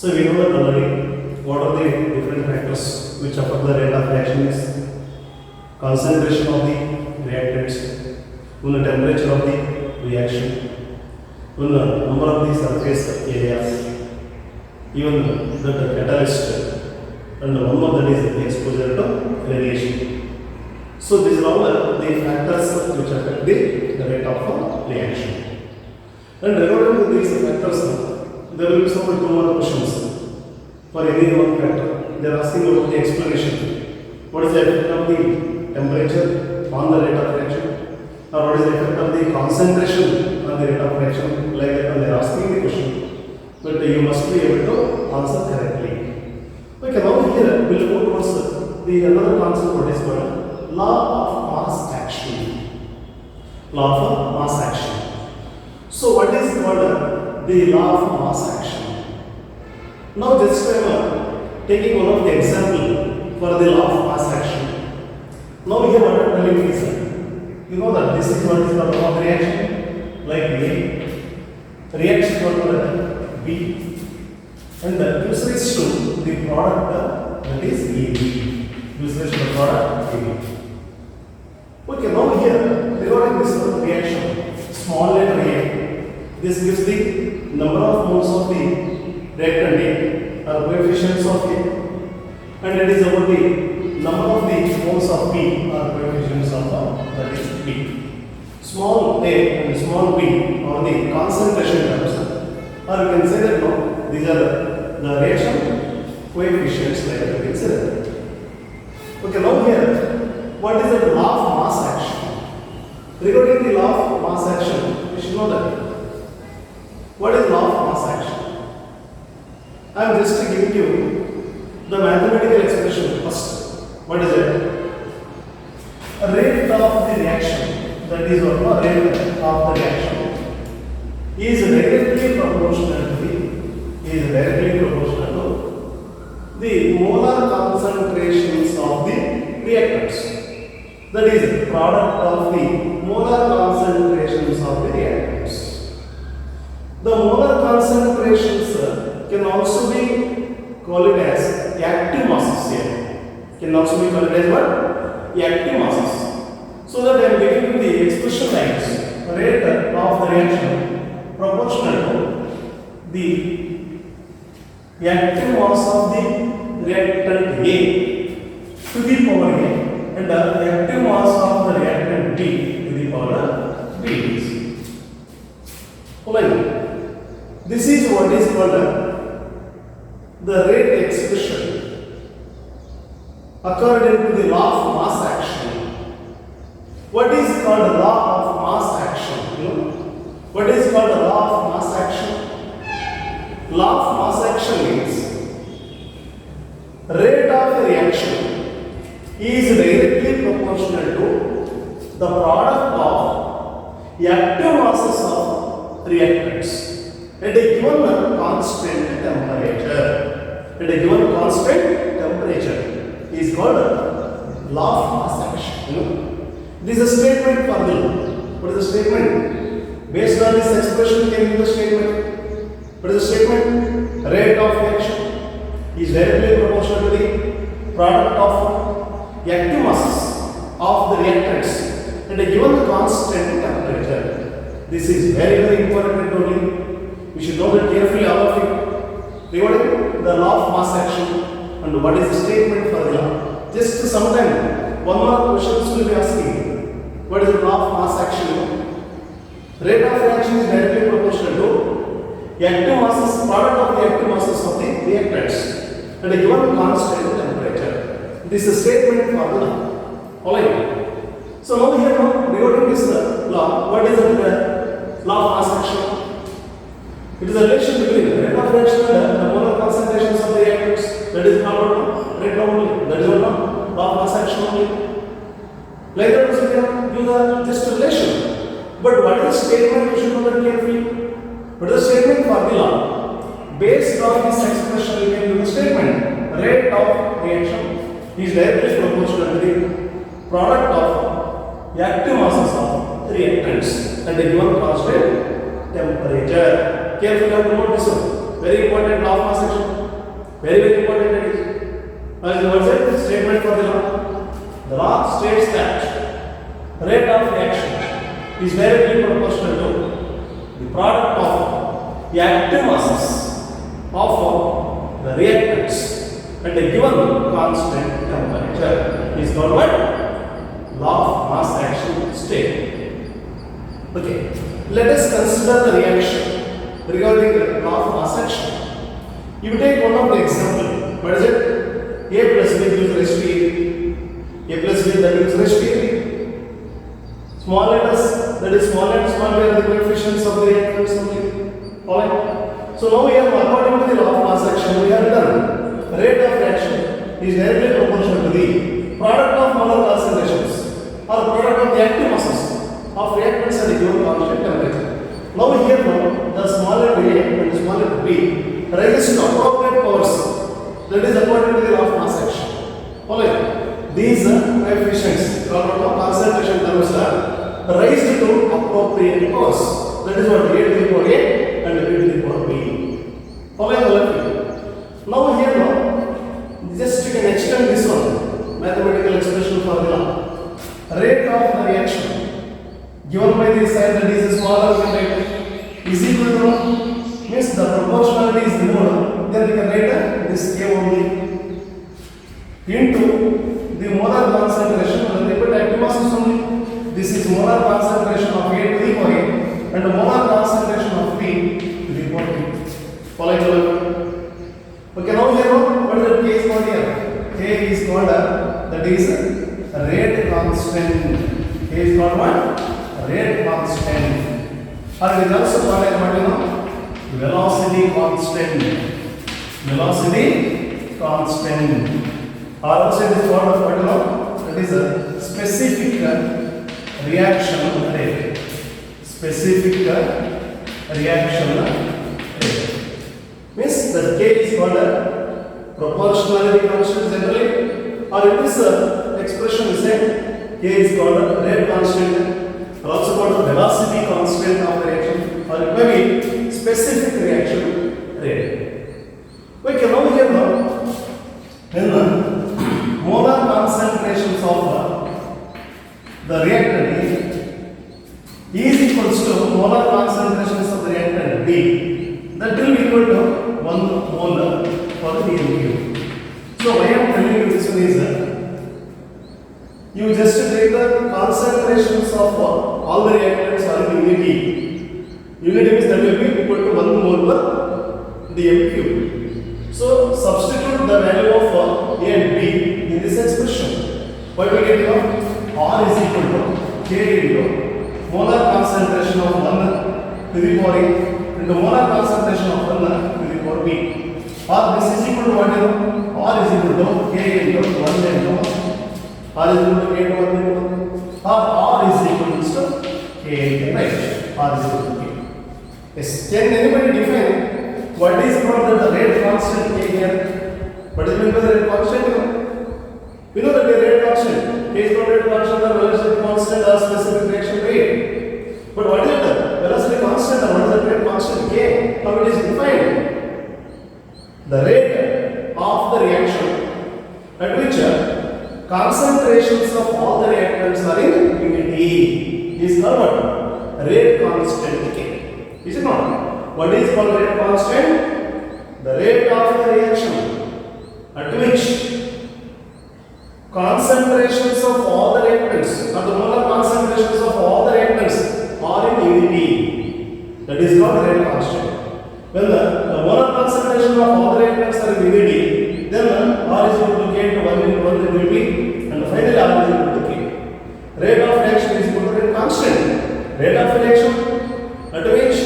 So we know that already. What are the different factors which affect the rate of reaction is concentration of the reactants, the temperature of the reaction, the number of the surface areas, even the catalyst, and one of that is the exposure to radiation. So these are all the factors which affect the rate of reaction. And regarding to these factors, there will be some two more questions. For any one factor, they are asking about the explanation. What is the effect of the temperature on the rate of reaction, or what is the effect of the concentration on the rate of reaction? Like that, they are asking the question, but you must be able to answer correctly. Okay, now here we will go towards the another concept, what is called law of mass action. Law of mass action. So what is called the law of mass action? Now just taking one of the example for the law of mass action. Now here what I am telling is, you know that this is what is the law of reaction, like A, reaction what B, and gives rise to the product that is AB. Gives rise to the product AB. Okay, now here regarding this reaction, small letter A, this gives the number of moles of the reactant A, or coefficients of A, and it is about the number of the moles of B, or coefficients of that is B. Small a and small b are the concentration terms, or you can say that no, these are the reaction coefficients, like you can say that. Okay, now here, what is the law of mass action? Regarding the law of mass action, you should know that. What is law of mass action? I am just giving you the mathematical expression first. What is it? A rate of the reaction, that is what rate of the reaction is directly proportional to the molar concentrations of the reactants. That is product of the molar concentrations of the reactants. The molar concentrations can also be called as active masses here. Can also be called as what? Active masses. So that I am giving you the expression lines, rate of the reaction proportional to the active mass of the reactant A to the power A, and the active mass of the reactant B to the power B. This is what is called the rate expression according to the law of mass action. What is called the law of mass action? You know? What is called the law of mass action? Law of mass action means rate of reaction is directly proportional to the product of active masses of reactants at a given constant temperature. At a given constant temperature is called law of mass action. You know? This is a statement formula. What is the statement? Based on this expression, can give the statement. What is the statement? Rate of reaction is directly proportional to the product of active masses of the reactants at a given constant temperature. This is very, very important only. We should know that carefully, all of you, regarding the law of mass action and what is the statement for the law. Just sometime, one more questions will be asking. What is the law of mass action? Rate of reaction is directly proportional to active masses, product of the active masses of the reactants at a given constant temperature. This is a statement for the law. Alright. So now here, regarding this law, what is the law of mass action? It is a relation between the rate of reaction and the molar concentrations of the reactants. That is called rate only. That is what law of mass action only. Like that, we can do the just relation. But what is the statement? You should know that carefully. What is the statement for the law? Based on this expression, we can do the statement. Rate of reaction is directly proportional to the product of active masses of reactants at a given constant temperature. Carefully have to note this one. Very important law of mass action. Very, very important it is. As what's it? Statement for the law. The law states that rate of reaction is directly proportional to the product of the active masses of the reactants at a given constant temperature is called what? Law of mass action state. Okay, let us consider the reaction regarding the law of mass action. You take one of the example. What is it? A plus B gives rise to A plus B that gives rise to A. Small letters, that is small and small, are the coefficients of the reactants only. Alright. So now here, according to the law of mass action, we have done rate of reaction is directly proportional to the product of molar concentrations or product of the active masses of reactants at a given constant temperature. Now here, the smaller A and the smaller B rises to appropriate powers. That is according to the law of mass action. Alright. These coefficients called concentration terms are raised to appropriate powers. That is what A to the power A and B to the power B. Following the now here just you can extend this one mathematical expression formula. Rate of the reaction given by this side that is smaller than is equal to means the proportionality is removed. Then we can write this K only into the molar concentration and the active masses only. This is molar concentration of A to the power A and the molar concentration of B to the power B. Following the okay, now here what is the K is called here? K is called that is rate constant. K is called what? Rate constant. Or it is also called as what velocity constant. Velocity constant. Or also it is called what that is a specific reaction rate. Specific reaction rate. Means that K is called a proportionality constant generally, or it is expression is said K is called a rate constant, or also called a velocity constant of the reaction, or it may be specific reaction rate. Okay, now here when the molar concentrations of the reactant is equals to molar concentrations of the reactant B, that will be equal to 1 molar for the dm cube. So why I am telling you this one is you just take the concentrations of all the reactants are in unity. Unity means that will be equal to 1 molar dm cube. So substitute the value of A and B in this expression. What we get here? R is equal to K into molar concentration of 1 to the power A into molar concentration of 1 to the power B. Or this is equal to what? R is equal to K into 1 into R is equal to K into 1 into 1. Or R is equal to K into right. R is equal to K. Yes. Can anybody define what is called the rate constant K here? What is meant by the rate constant? We know that the rate constant K is called rate constant or velocity constant or specific reaction rate. But what is it? Velocity constant or what is the rate constant K? How it is defined? The rate of the reaction at which concentrations of all the reactants are in unity is called what? Rate constant K. Is it not? What is called rate constant? The rate of the reaction at which concentrations of all the reactants or the molar concentrations of all the reactants are in unity. That is called rate constant. When the molar concentration of all the reactants are in unity, then R is equal to K into 1 into 1 it will be, and finally R is equal to K. Rate of reaction is equal to rate constant. Rate of reaction at which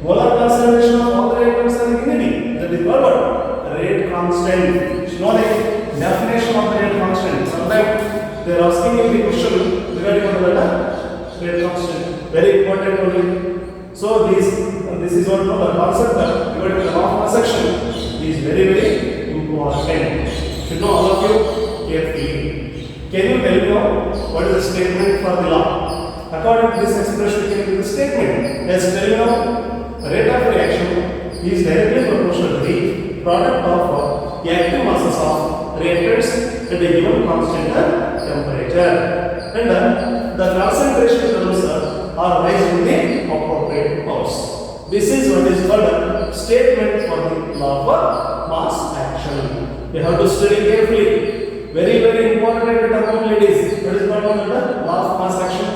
molar concentration of all the reactants are in unity. That is called what? Rate constant. It's not a definition of the rate constant. Sometimes they are asking you the question regarding what the rate constant. Very important only. So this is what the concept regarding the law of mass action is very important. Should know all of you carefully. Can you tell me now what is the statement for the law? According to this expression, can you give the statement? Let's tell you now. Rate of reaction is directly proportional to the product of active masses of reactants at a given constant temperature, and the concentration terms are raised in the appropriate powers. This is what is called a statement for the law of mass action. You have to study carefully. Very important term, ladies. What is called the law of mass action?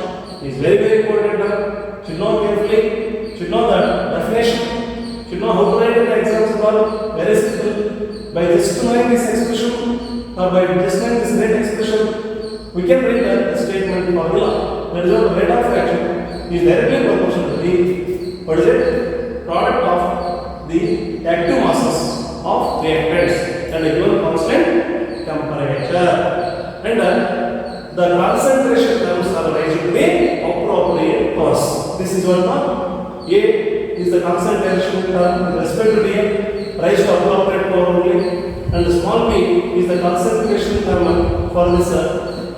Is very important. Should know carefully. Should know the definition. Should know how to write the exams for. Very simple. By just knowing this expression or by just knowing this rate expression, we can write the statement formula. That is what the rate of action is directly proportional to the what is it? Product of the active masses of reactants and a given constant temperature, and the concentration terms are raised to the appropriate powers. This is what the A is the concentration term with respect to the raised to appropriate power only, and the small b is the concentration term for this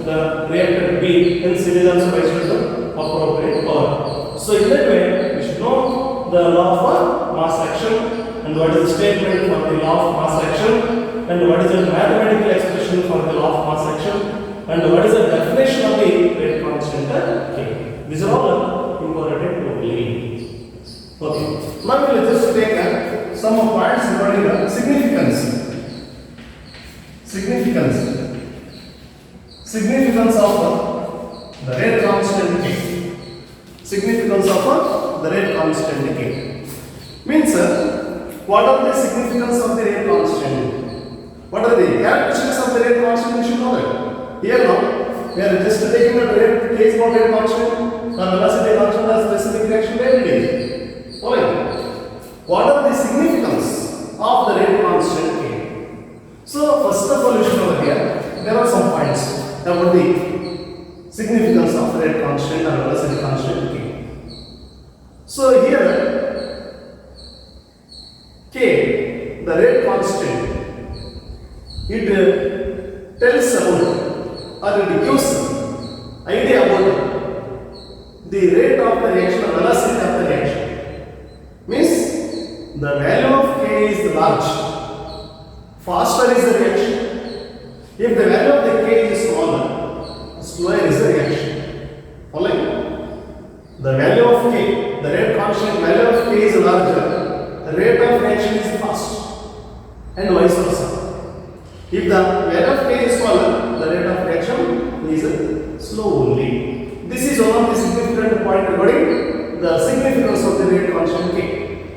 the reactor B, hence it is also raised to the appropriate power. So in that way, we should know the law of mass action, and what is the statement for the law of mass action, and what is the mathematical expression for the law of mass action, and what is the definition of the rate constant K. These are all important only. Okay. Now we will just take some of points regarding the significance. Significance of the rate constant K. Significance of the rate constant K means what are the significance of the rate constant? What are the characteristics of the rate constant? You should know that. Here now we are just taking the rate case for rate constant or velocity constant as specific reaction variability. Alright. What are the significance of the rate constant K? So first of all, you should know here there are some points about the significance of rate constant or velocity constant K. So here K, the rate constant, it tells about or it gives idea about the rate of the reaction or velocity of the reaction. Means the value of K is large, faster is the reaction. If the value of the K is smaller, slower is the reaction. Following? The value of K, the rate constant value of K is larger, the rate of reaction is fast, and vice versa. If the value of K is smaller, the rate of reaction is slow only. This is one of the significant point regarding the significance of the rate constant K.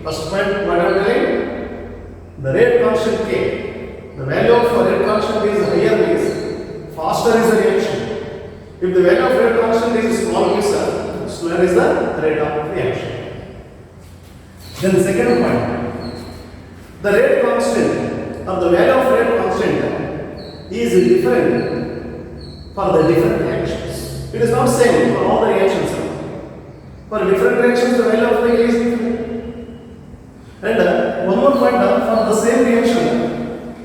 First point, what I am telling? The rate constant K. The value of rate constant is higher means faster is the reaction. If the value of rate constant is small means slower is the rate of reaction. Then second point, the rate constant or the value of rate constant is different for the different reactions. It is not same for all the reactions. For different reactions, the value of the K is different. And one more point, for the same reaction,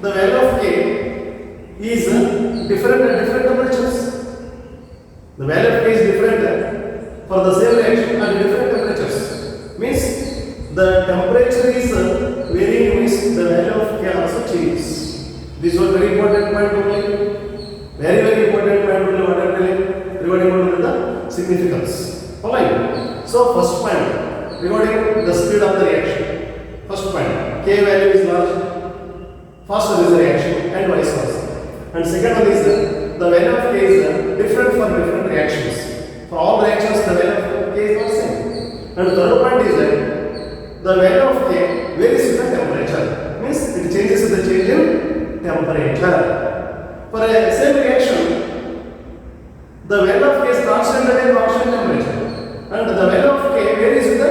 the value of K is different at different temperatures. The value of K is different for the same reaction at different temperatures. Means the temperature is varying, means the value of K also changes. This was very important point only. Very important point only what I am telling regarding the significance. Alright. So first point regarding the speed of the reaction. First point, K value is large, faster is the reaction, and vice versa. And second one is the value of K is different for different reactions. For all reactions, the value of K is not same. And third point is that the value of K varies with the temperature. Means it changes with the change in temperature. For a same reaction, the value of K is constant at a constant temperature, and the value of K varies with the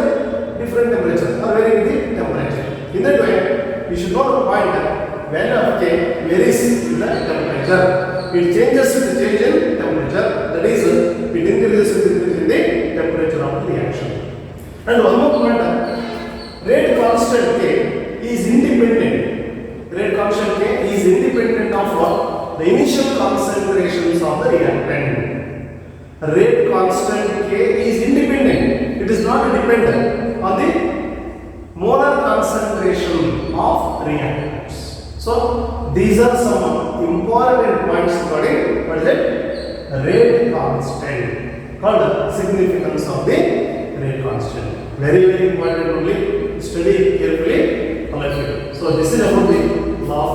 different temperature or varying with the temperature. In that way, you should know the point that value of K varies with the temperature. It changes with the change in temperature. That is, it increases with the increase in the temperature of the reaction. And one more point, rate constant K is independent. Rate constant K is independent of what? The initial concentrations of the reactant. Rate constant K is independent. It is not dependent on the molar concentration of reactants. So these are some important points regarding what is it? Rate constant, called significance of the rate constant. Very important only. Study carefully. All of it. So this is about the law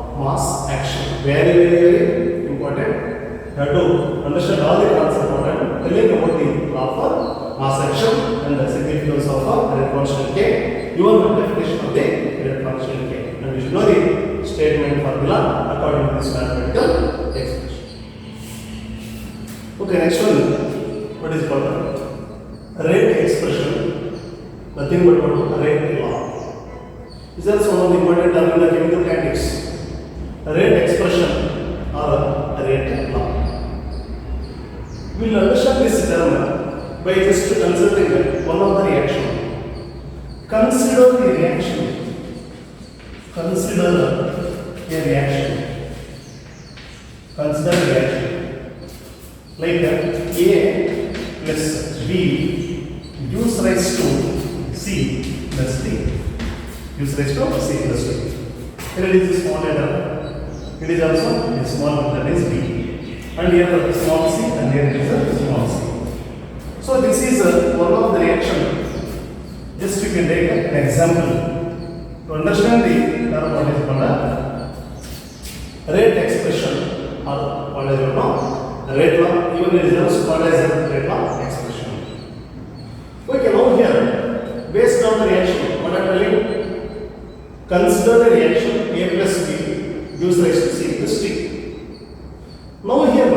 of mass action. Very important. You have to understand all the concepts what I am telling about the law of mass action and the significance of a rate constant K. Your definition of the rate constant K. And you should know the statement formula according to this mathematical expression. Okay, next one. What is called rate expression? Nothing but what rate law. This is also one of the important terms in the chemical mechanics. Rate expression or rate law. We will understand this term by just considering one of the reaction. Consider the reaction. Consider a reaction. Consider the reaction. Like A plus B gives rise to C plus D. Gives rise to C plus D. Here it is a small letter. It is also a small letter, that is B. And here a small c and here it is a small c. So this is one of the reaction. Just you can take an example to understand the term what is called rate expression or what is called rate law. Even it is also called as a rate law expression. Okay, now here based on the reaction, what I am telling you, consider the reaction A plus B gives rise to C plus D. Now here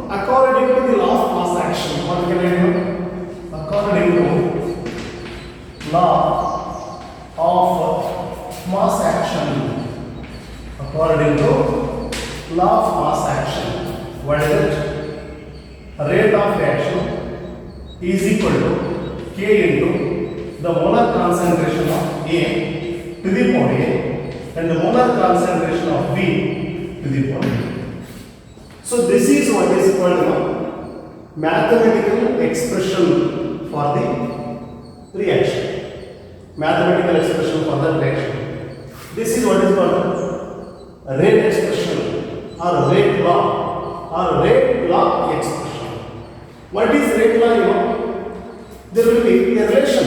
according to the law of mass action, what can I do? According to law of mass action, according to law of mass action, what is it? Rate of reaction is equal to K into the molar concentration of A to the power A and the molar concentration of B to the power B. So this is what is called a mathematical expression for the reaction. Mathematical expression for the reaction. This is what is called a rate expression or rate law or rate law expression. What is rate law? There will be a relation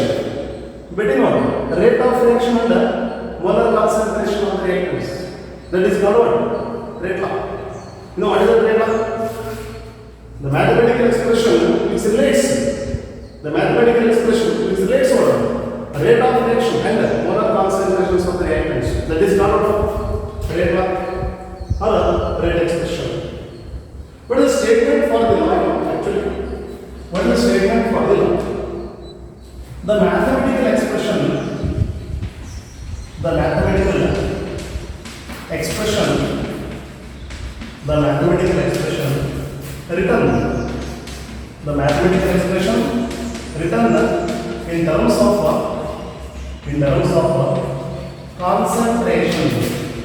between what? Rate of reaction and the molar concentration of the reactants. That is called what? Rate law. You know what is the rate law? The mathematical expression which relates. The mathematical expression which relates what? Rate of reaction and molar concentrations of the reactants. That is called rate law or rate expression. What is the statement for the law actually? What is the statement for the law? The mathematical expression. The mathematical expression. The mathematical expression written. The mathematical expression written in terms of concentration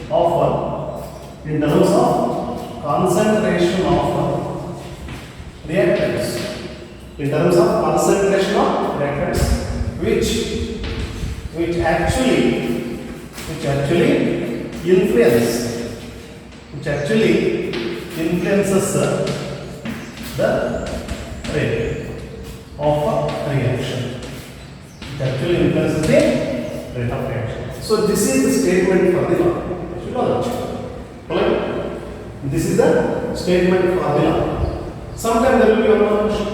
of in terms of concentration of reactants. In terms of concentration of reactants, which actually influences the rate of a reaction. It actually influences the rate of reaction. So this is the statement for the law. You should know that. This is the statement for the law. Sometimes there will be one more question.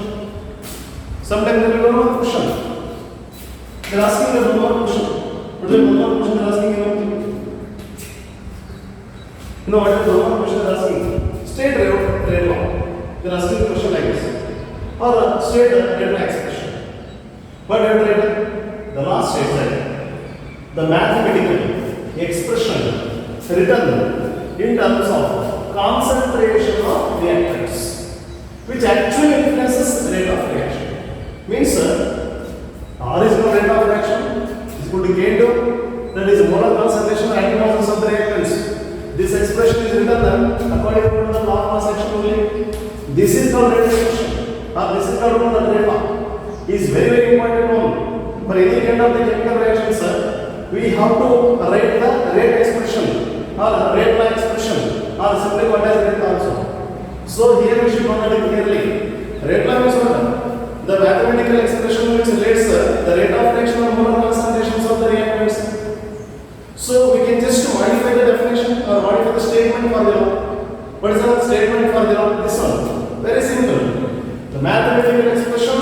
Sometimes there will be one more question. They are asking you one more question. What is one more question they are asking you? You know what is the one more question they are asking? State rate law. They are asking a question like this. Or state rate law expression. What is the rate? The last states that the mathematical expression written in terms of concentration of reactants, which actually influences the rate of reaction. Means R is the rate of reaction is equal to K2, that is molar concentration of active of the reactants. This expression is written according to the law of mass action only. This is called rate expression, or this is called the rate law. Is very important one for any kind of the chemical reaction, sir. we have to write the rate expression or rate law expression or simply what is rate law also. So here we should know that clearly. Rate law means what? The mathematical expression which relates the rate of reaction or molar concentrations of the reactants. So we can just modify the definition or modify the statement for the law. What is the statement for the law? This one. Very simple. The mathematical expression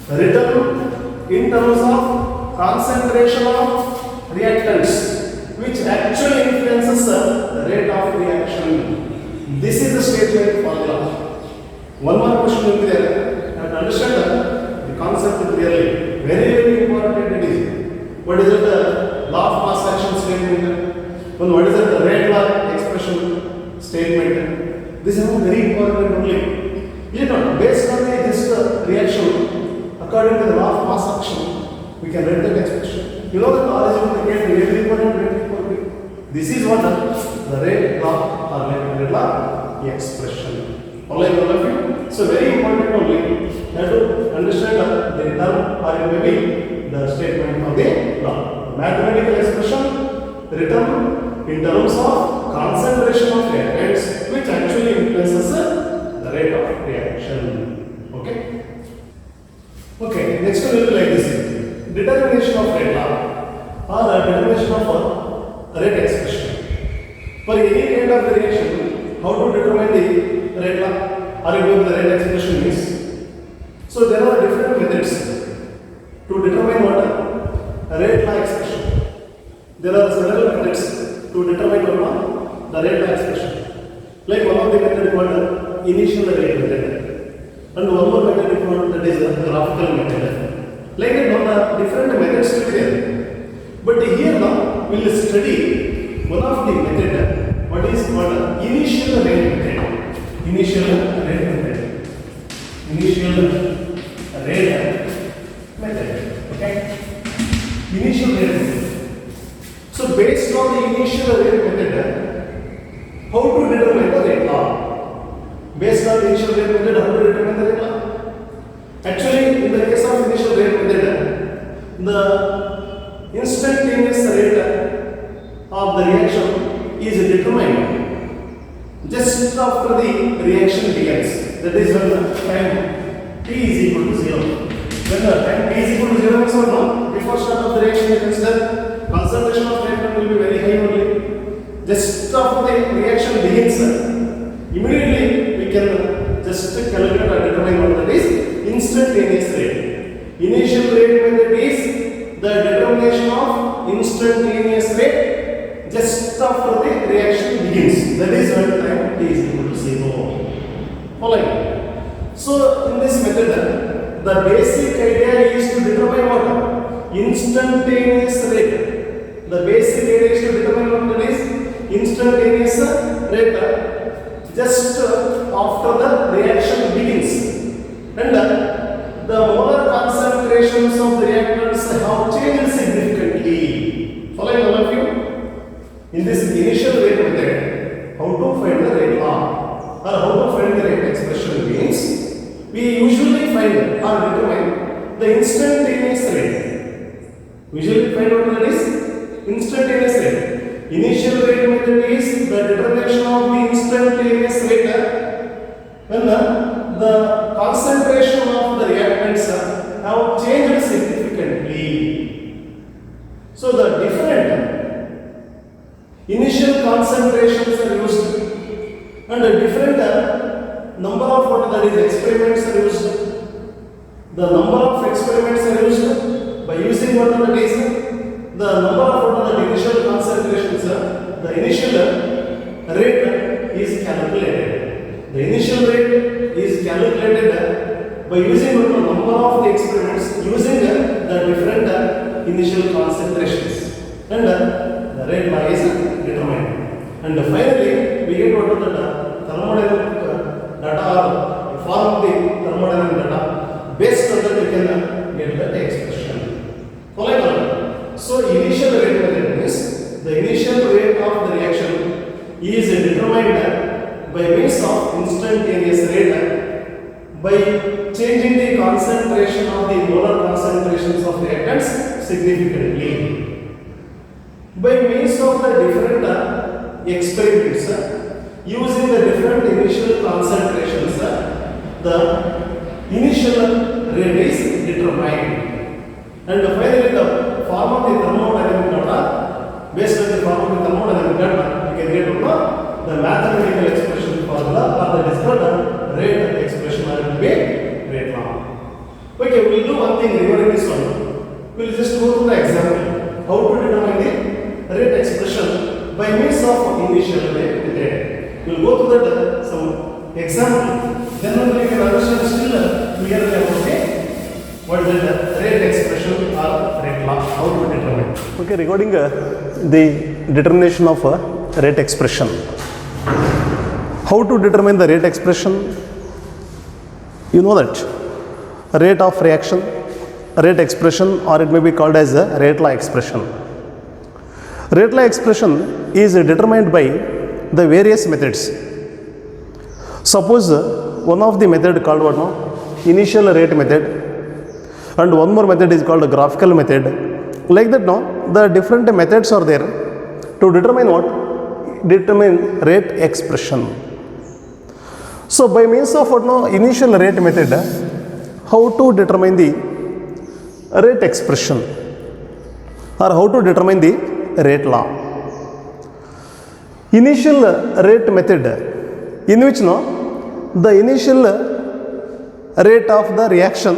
written in terms of concentration of reactants which actually influences the rate of reaction. This is the statement formula. One more question will be there. You have to understand the concept clearly. Very, very important it is. What is it? The law of mass action statement. And what is it? The rate law expression statement. This is very important only. You know, based on this reaction, according to the law of mass action, we can write that expression. You know the origin of the rate, very important. This is what the rate law or rate law expression. All of you. So very important only. You have to understand the term or maybe the statement of the law. Mathematical expression written in terms of concentration of reactants which actually influences the rate of reaction. Okay? Okay, next one will be like this. Determination of rate law or determination of rate expression. For any kind of reaction, how to determine the rate law or even the rate expression is. So there are different methods to determine what a rate law expression. There are several methods to determine what the rate law expression. Like one of the method called initial rate method, and one more method called that is the graphical method. Like that, different methods will be there. But here now we will study one of the method. What is called initial rate method. Initial rate method. Initial rate method. Okay. Initial rate method. So based on the initial rate method, how to determine the rate law? Based on the initial rate method, how to determine the rate law? Actually, in the case of initial rate method, the instantaneous rate of the reaction is determined just after the reaction begins. That is when the time t is equal to 0. When the time t is equal to 0 means what? No? Before start of the reaction, you consider concentration of reactant will be very high only. Just after the reaction begins, immediately we can just calculate or determine what that is instantaneous rate. Initial rate method is the determination of instantaneous rate just after the reaction begins. That is when time t is equal to 0. Following. So in this method, the basic idea is to determine what? Instantaneous rate. The basic idea is to determine what that is instantaneous rate just after the reaction begins. And the molar concentrations of the reactants have changed significantly. Following all of you? In this initial rate method, how to find the rate law or how to find the rate expression means we usually find or determine the instantaneous rate. Usually find what that is instantaneous rate. Initial rate method is the determination of the instantaneous rate when the concentration of the reactants have changed significantly. So the different initial concentrations are used and a different number of what that is experiments are used. The number of experiments are used by using what that is the number of what the initial concentrations, the initial rate is calculated. The initial rate is calculated by using what the number of the experiments using the different initial concentrations, and the rate law is determined. And finally, we get what the thermodynamic data or form the thermodynamic data. Based on that, we can get the expression. Following. So initial rate method means the initial rate of the reaction is determined by means of instantaneous rate by changing the concentration of the molar concentrations of reactants significantly. by means of the different experiments using the different initial concentrations, the initial rate is determined, and finally the form of the thermodynamic data, based on the form of the thermodynamic data, you can get the mathematical expression formula, or that is called rate expression, or it will be rate law. Okay, we will do one thing regarding this one. We will just go to the example. How to determine the rate expression by means of initial rate method. We will go to that some example. Then only we can understand still clearly about what is the rate expression or rate law. How to determine. Okay, regarding the determination of rate expression. How to determine the rate expression? You know that rate of reaction, rate expression, or it may be called as a rate law expression. Rate law expression is determined by the various methods. Suppose one of the method called what now? Initial rate method, and one more method is called a graphical method. Like that now, the different methods are there to determine what? Determine rate expression. So by means of what now? Initial rate method, how to determine the rate expression, or how to determine the rate law. Initial rate method, in which now the initial rate of the reaction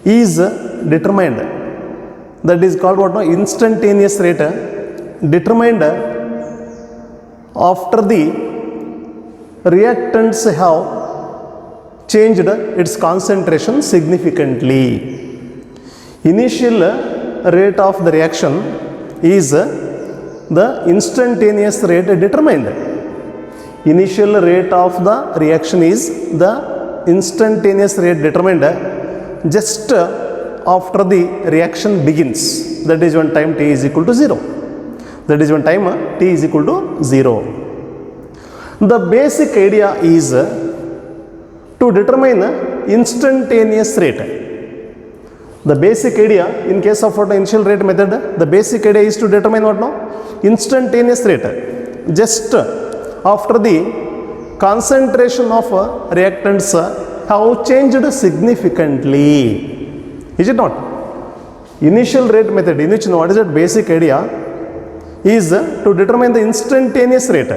is determined, that is called what now? Instantaneous rate, determined after the reactants have changed its concentration significantly. Initial rate of the reaction is the instantaneous rate determined. Initial rate of the reaction is the instantaneous rate determined just after the reaction begins. That is when time t is equal to 0. That is when time t is equal to 0. The basic idea is to determine instantaneous rate. The basic idea in case of what initial rate method, the basic idea is to determine what now? Instantaneous rate. Just after the concentration of reactants have changed significantly. Is it not? Initial rate method, in which what is that basic idea is to determine the instantaneous rate.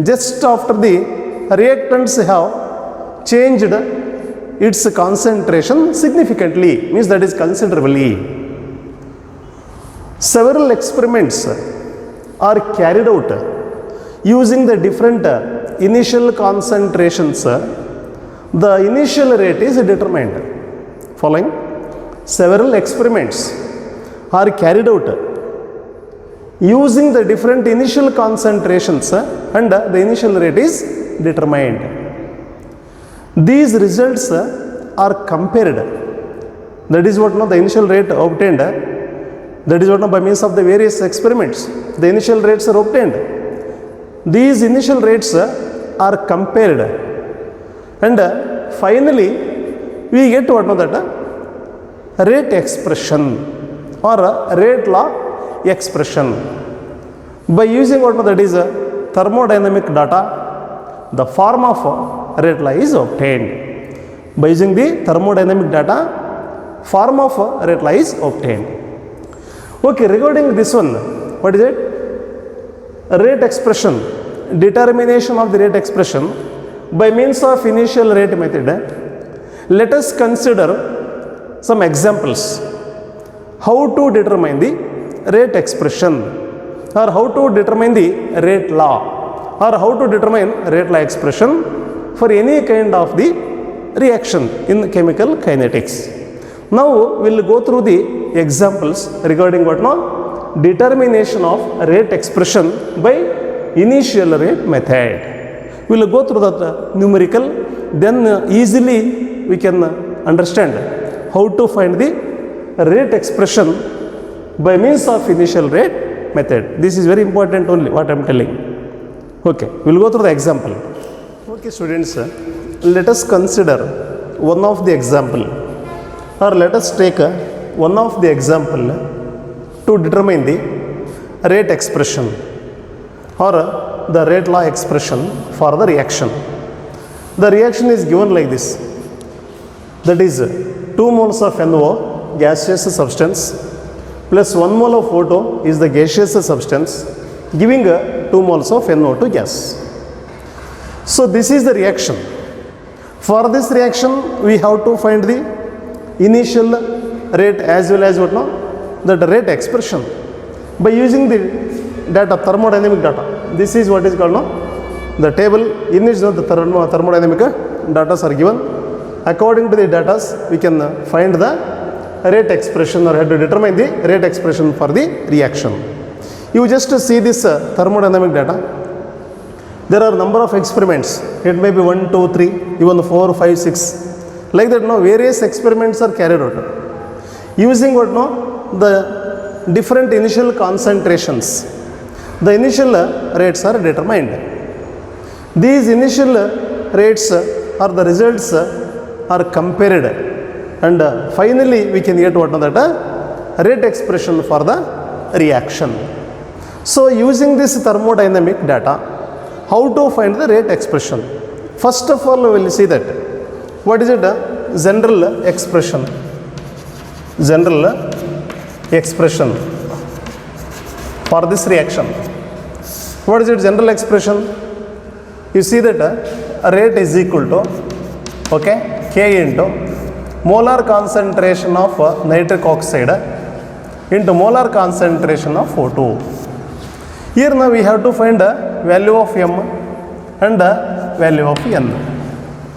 Just after the reactants have changed its concentration significantly, means that is considerably. Several experiments are carried out using the different initial concentrations. The initial rate is determined. Following several experiments are carried out using the different initial concentrations, and the initial rate is determined. These results are compared. That is what now the initial rate obtained. That is what now by means of the various experiments the initial rates are obtained. These initial rates are compared, and finally we get what now that rate expression or rate law expression. By using what now that is thermodynamic data, the form of rate law is obtained. By using the thermodynamic data, form of rate law is obtained. Okay, regarding this one, what is it? Rate expression, determination of the rate expression by means of initial rate method. Let us consider some examples. How to determine the rate expression, or how to determine the rate law, or how to determine rate law expression for any kind of the reaction in chemical kinetics. Now we will go through the examples regarding what now? Determination of rate expression by initial rate method. We will go through the numerical, then easily we can understand how to find the rate expression by means of initial rate method. This is very important only what I am telling. Okay, we will go through the example. Okay students, let us consider one of the example, or let us take one of the example to determine the rate expression or the rate law expression for the reaction. The reaction is given like this. That is 2 moles of NO, gaseous substance, plus 1 mole of O2 is the gaseous substance, giving 2 moles of NO2 gas. So this is the reaction. For this reaction, we have to find the initial rate as well as what now, that rate expression by using the data, thermodynamic data. This is what is called now the table in which the thermodynamic data are given. According to the data, we can find the rate expression or have to determine the rate expression for the reaction. You just see this thermodynamic data. There are number of experiments. It may be 1, 2, 3, even 4, 5, 6. Like that, no, various experiments are carried out. Using what, no, the different initial concentrations, the initial rates are determined. These initial rates or the results are compared, and finally we can get what, no, that rate expression for the reaction. So using this thermodynamic data, how to find the rate expression? First of all, we will see that what is it? General expression. General expression for this reaction. What is it? General expression. You see that a rate is equal to, okay, K into molar concentration of nitric oxide into molar concentration of O2. Here now we have to find the value of M and the value of N.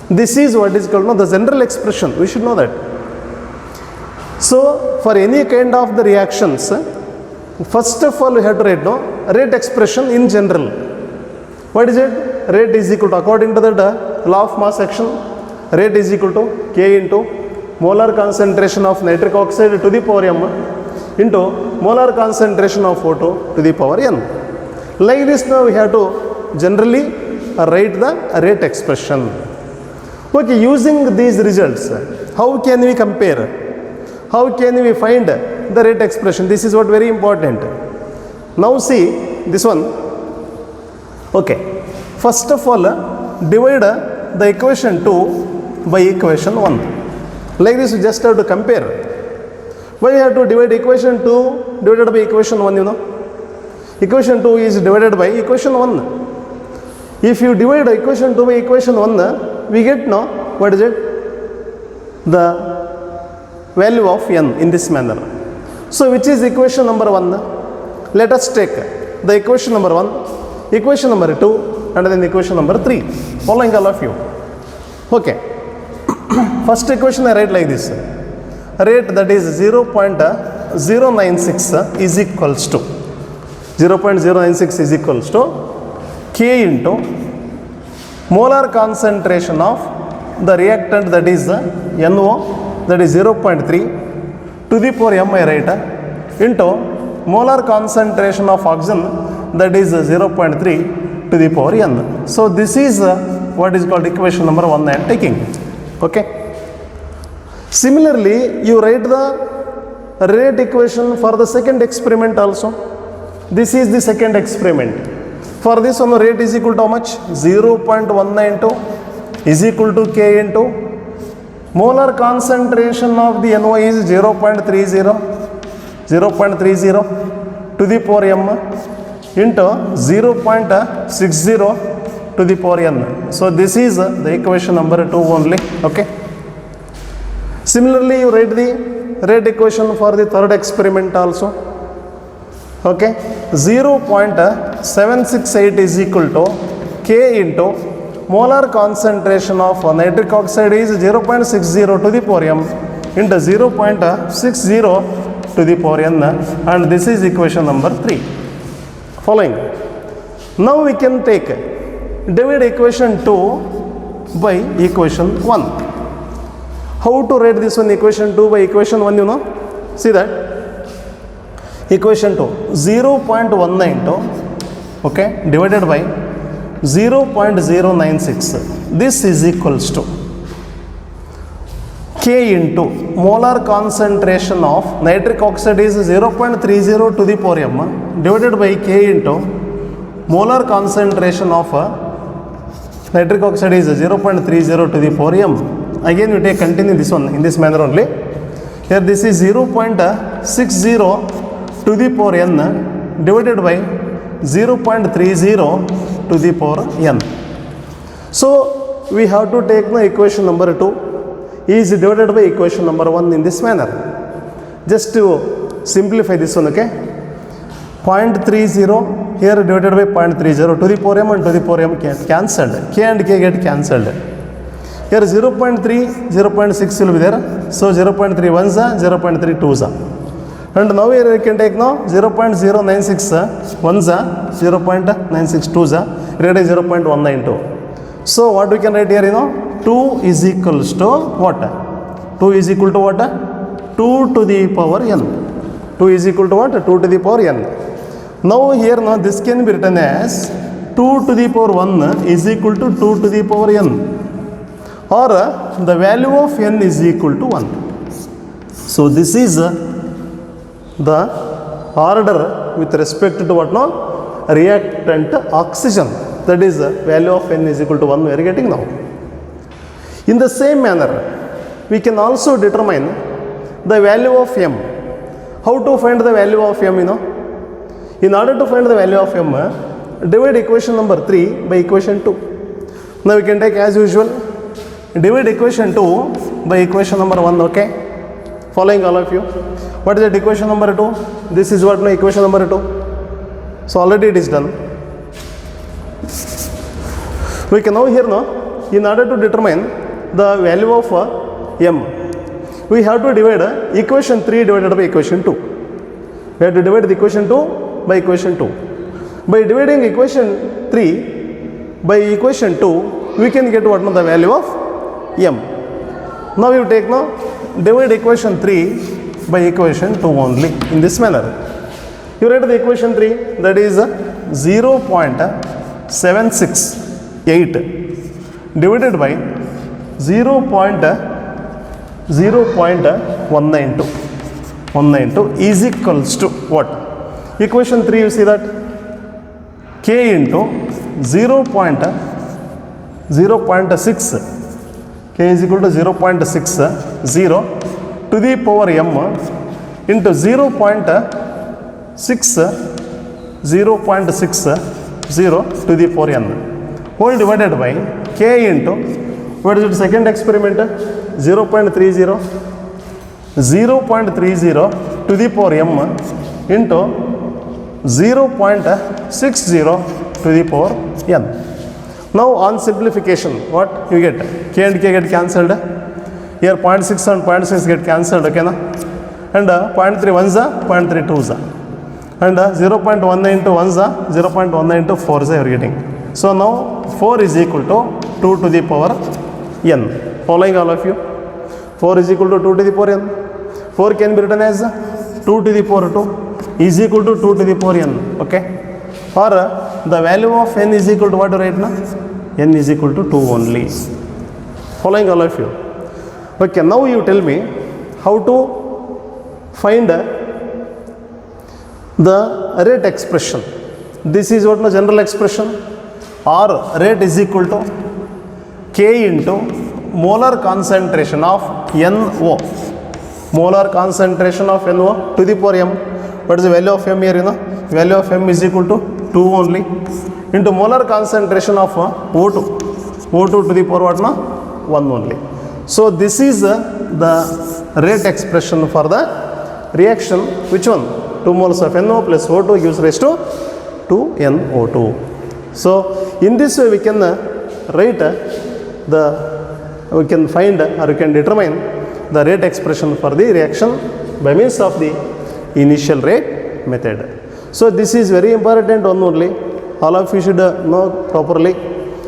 This is what is called, no, the general expression. We should know that. So for any kind of the reactions, first of all we have to write, no, rate expression in general. What is it? Rate is equal to, according to the law of mass action, rate is equal to K into molar concentration of nitric oxide to the power M into molar concentration of O2 to the power N. Like this now we have to generally write the rate expression. Okay, using these results, how can we compare? How can we find the rate expression? This is what very important. Now see this one. Okay, first of all divide the equation 2 by equation 1. Like this you just have to compare. Why you have to divide equation 2 divided by equation 1, you know? Equation 2 is divided by equation 1. If you divide equation 2 by equation 1, we get now, what is it? The value of N in this manner. So which is equation number 1? Let us take the equation number 1, equation number 2, and then equation number 3. Following all of you. Okay. First equation I write like this. Rate, that is 0.096 is equals to 0.096 is equals to K into molar concentration of the reactant, that is NO, that is 0.3 to the power M I write, into molar concentration of oxygen, that is 0.3 to the power N. So this is what is called equation number 1 I am taking. Okay. Similarly, you write the rate equation for the second experiment also. This is the second experiment. For this one, rate is equal to how much? 0.192 is equal to K into molar concentration of the NO is 0.30 to the power M into 0.60 to the power N. So this is the equation number 2 only. Okay. Similarly, you write the rate equation for the third experiment also. Okay, 0.768 is equal to K into molar concentration of nitric oxide is 0.60 to the power M into 0.60 to the power N, and this is equation number 3. Following. Now we can take, divide equation 2 by equation 1. How to write this one, equation 2 by equation 1, you know? See that? Equation 2, 0.192, okay, divided by 0.096. This is equals to, K into molar concentration of nitric oxide is 0.30 to the power m divided by K into molar concentration of nitric oxide is 0.30 to the power m. Again we take continue this one in this manner only. Here this is 0.60 to the power n divided by 0.30 to the power n. So we have to take the equation number 2 is divided by equation number 1 in this manner. Just to simplify this one, okay, 0.30 here divided by 0.30 to the power m and to the power m cancelled, k and k get cancelled. Here 0.3, 0.6 will be there, so 0.3 ones are, 0.3 twos are. And now here we can take now 0.096 ones are, 0.96 twos are, here is 0.192. So what we can write here, 2 is equals to what? 2 is equal to what? 2 to the power n. 2 is equal to what? 2 to the power n. Now here this can be written as 2 to the power 1 is equal to 2 to the power n, or the value of n is equal to 1. So this is the order with respect to what now? Reactant oxygen. That is value of n is equal to 1 we are getting now. In the same manner, we can also determine the value of m. How to find the value of m, In order to find the value of m, divide equation number 3 by equation 2. Now we can take as usual, divide equation 2 by equation number 1, okay? Following all of you. What is that equation number 2? This is what my equation number 2. So already it is done. We can now here in order to determine the value of m, we have to divide equation 3 divided by equation 2. We have to divide the equation 2 by equation 2. By dividing equation 3 by equation 2, we can get what the value of m. Now you take divide equation 3 by equation 2 only in this manner. You write the equation 3, that is 0.768 divided by 0.192 is equals to what? Equation 3, you see that k into 0.6, k is equal to 0.60 to the power m into 0.60 to the power n whole divided by k into, what is it, second experiment, 0.30 to the power m into 0.60 to the power n. Now on simplification, what you get? K and k get cancelled. Here 0.6 and 0.6 get cancelled, okay na? And 0.3 ones are, 0.3 twos are. And 0.192 ones are, 0.192 fours are getting. So now 4 is equal to 2 to the power n. Following all of you? 4 is equal to 2 to the power n. 4 can be written as 2 to the power 2 is equal to 2 to the power n. Okay? Or the value of n is equal to what right now? N is equal to 2 only. Following all of you? Okay, now you tell me how to find the rate expression. This is what the general expression. R rate is equal to K into molar concentration of NO. Molar concentration of NO to the power m. What is the value of m here? Value of m is equal to 2 only into molar concentration of O2. O2 to the power what? 1 only. So this is the rate expression for the reaction. Which one? 2 moles of NO plus O2 gives rise to 2NO2. So in this way we can write we can find or we can determine the rate expression for the reaction by means of the initial rate method. So this is very important one only. All of you should know properly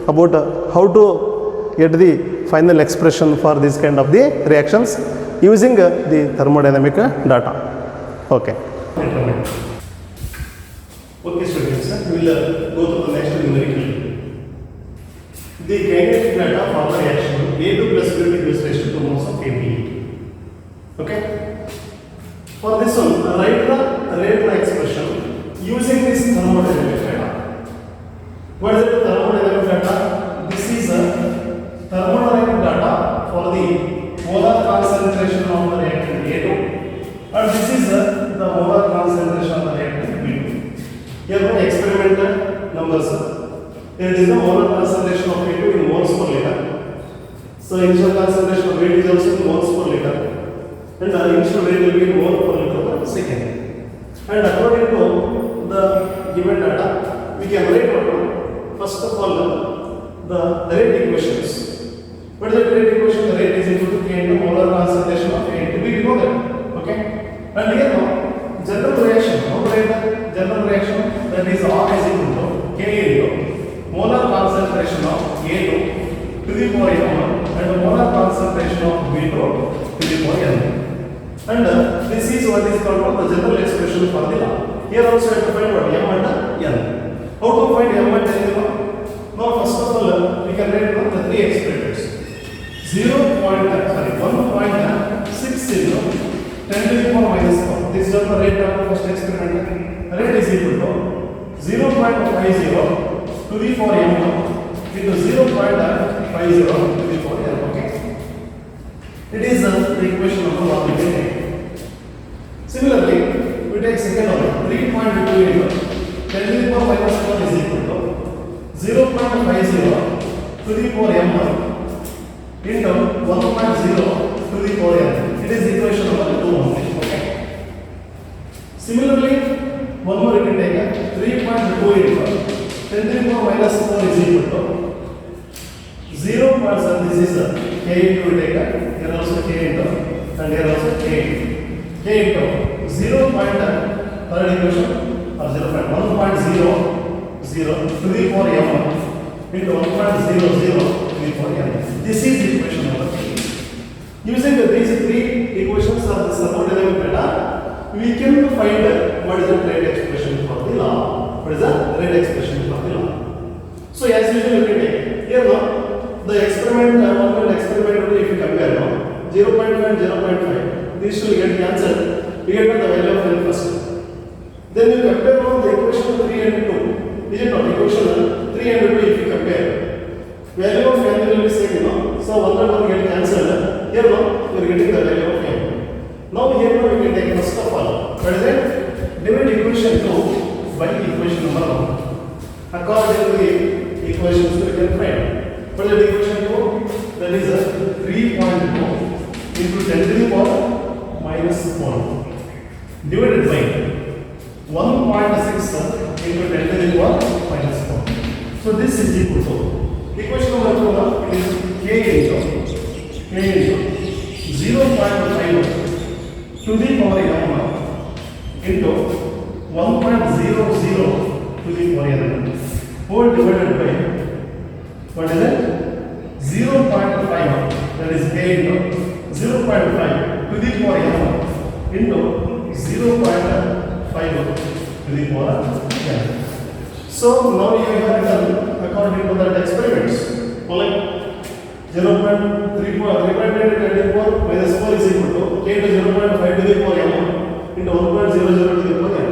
about how to get the final expression for this kind of the reactions using the thermodynamic data. Okay. Okay students, we will go to the next numerical. The kinetic data for the reaction A2 plus B2 gives rise to 2 moles of AB. Okay. For this one, write the rate expression using this thermodynamic data. What is the thermodynamic data? This is a thermodynamic data for the molar concentration of the reactant A2, and this is the molar concentration of the reactant B2. Here are experimental numbers. Here is the molar concentration of A2 in moles per liter. So initial concentration of weight is also in moles per liter, and the initial weight will be in mole per liter per second. And according to the given data, we can write out first of all the rate equations. What is the rate equation? The rate is equal to K into molar concentration of A. We know that. Okay. And here now general reaction. How to write the general reaction? That is R is equal to K into molar concentration of A2 to the power n1 and the molar concentration of B2 to the power n. And this is what is called the general expression for the law. Here also you have to find what m and n. How to find m and n? Now first of all we can write down the three experiments. 1.6 into 10 to the power minus 4. This is the rate of the first experiment. Rate is equal to 0.50 to the power m1 into 0.50 to the power n. Okay. It is the equation number 1 we can take. Similarly, we take second one 3.2 into 10 to the power minus 4 is equal to 0.50 to the power m1 into 1.0 to the power n. It is equation number 2 only. Okay. Similarly, one more we can take 3.2 into 10 to the power minus 4 is equal to 0.7. This is K into we take here also K into and here also K into 0. Third equation or 0.1.00 to the power m1 into 1.00 to the power n. This is equation number 3. Using these three equations of the thermodynamic data, we can find what is the rate expression for the law. What is the rate expression for the law? So as usual, we can take here now the experiment one and experiment if you compare now 0.5 and 0.5, these will get cancelled. We get the value of n first. Then you compare now the equation 3 and 2. Is it not equation 3 and 2 if you compare? Value of n will be same, you know. So 1 and 1 get cancelled. Here now we are getting the value of n. Now here now we can take first of all. What is it? Divide equation 2 by equation number 1. According to the equations we can find. What is the equation 2? That is 3.2 into 10 to the power minus 1 divided by 1.6 into 10 to the power minus 4. So this is equal to equation number 2 is K into 0.5 to the power m1 into 1.00 to the power n whole divided by what is it? 0.5, that is K into 0.5 to the power m1 into 0.5 to the power n. So now you have done according to that experiments. Like 0.3 to 10 to the power minus 4 is equal to K into 0.5 to the power m1 into 1.00 to the power n.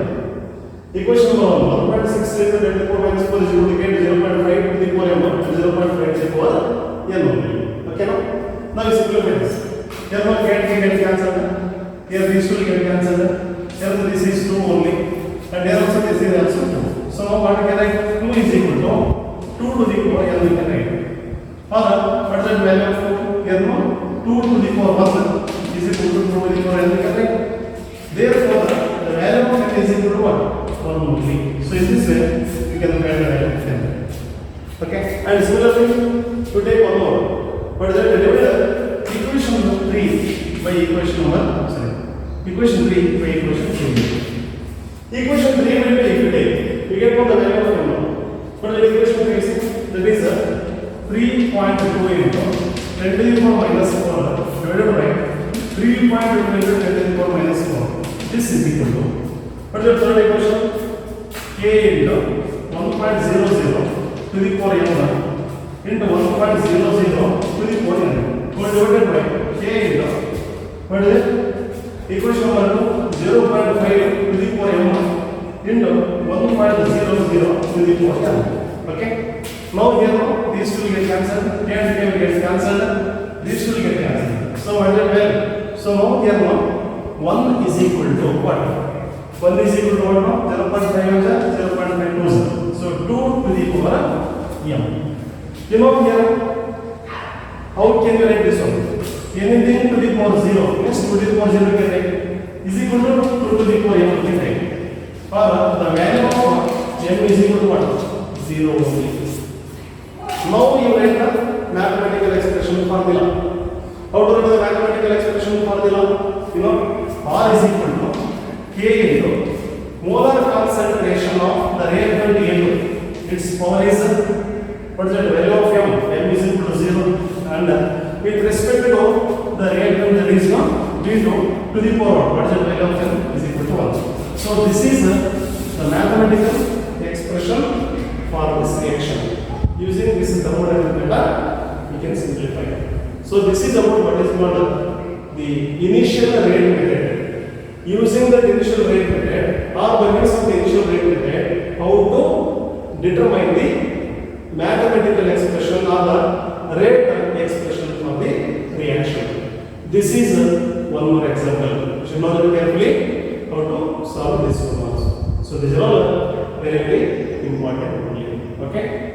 Equation number 1, 1.6 into 10 to the power minus 4 is equal to K into 0.5 to the power m1 and 0.5 to the power n only. Okay, now you simplify this. Here now get cancelled. Here these two get cancelled. Here this is 2 only. And here also this is also 2. So now what can I? 2 is equal to 2 to the power n we can write. Or what is the value of 2? Here now 2 to the power 1 is equal to 2 to the power n we can write. Therefore the value of n is equal to what? 1 only. So in this way we can find the value of n. Okay. And similarly to take one more. What is that? Divide equation number 3 by equation number equation 3 by equation 2. Equation 3 will be if you take, we get what the value of m. But the equation 3 is that is 3.2 into 10 to the power minus 4 divided by 3.2 into 10 to the power minus 4. This is equal to what is the third equation? K into 1.00 to the power m1 into 1.00 to the power n. divided by k into what is it? Equation number 0.5 to the power m into 1.00 to the power m. Okay. Now here these two will get cancelled. K and k will get cancelled. These two will get cancelled. So what is it? Well, so now here 1 is equal to what? 1 is equal to what now? 0.5 is 0.520. So 2 to the power m. You know here, how can you write this one? Anything to the power 0 means 2 to the power 0 can write is equal to 2 to the power m can write. Or the value of m is equal to what? 0 only. Now you write the mathematical expression formula. How to write the mathematical expression formula? You know, R is equal to K into molar concentration of the reactant into its power is what is the value of m? M is equal to 0 and with respect to the reactant that is V2 to the power what is the value of m is equal to 1. So this is the mathematical expression for this reaction. Using this thermodynamic method, we can simplify it. So this is about what is called the initial rate method. Using the initial rate method or by means of the initial rate method, how to determine the mathematical expression or the rate expression for the reaction. This is one more example. You should know very carefully how to solve this one also. So these are all very important only. Okay.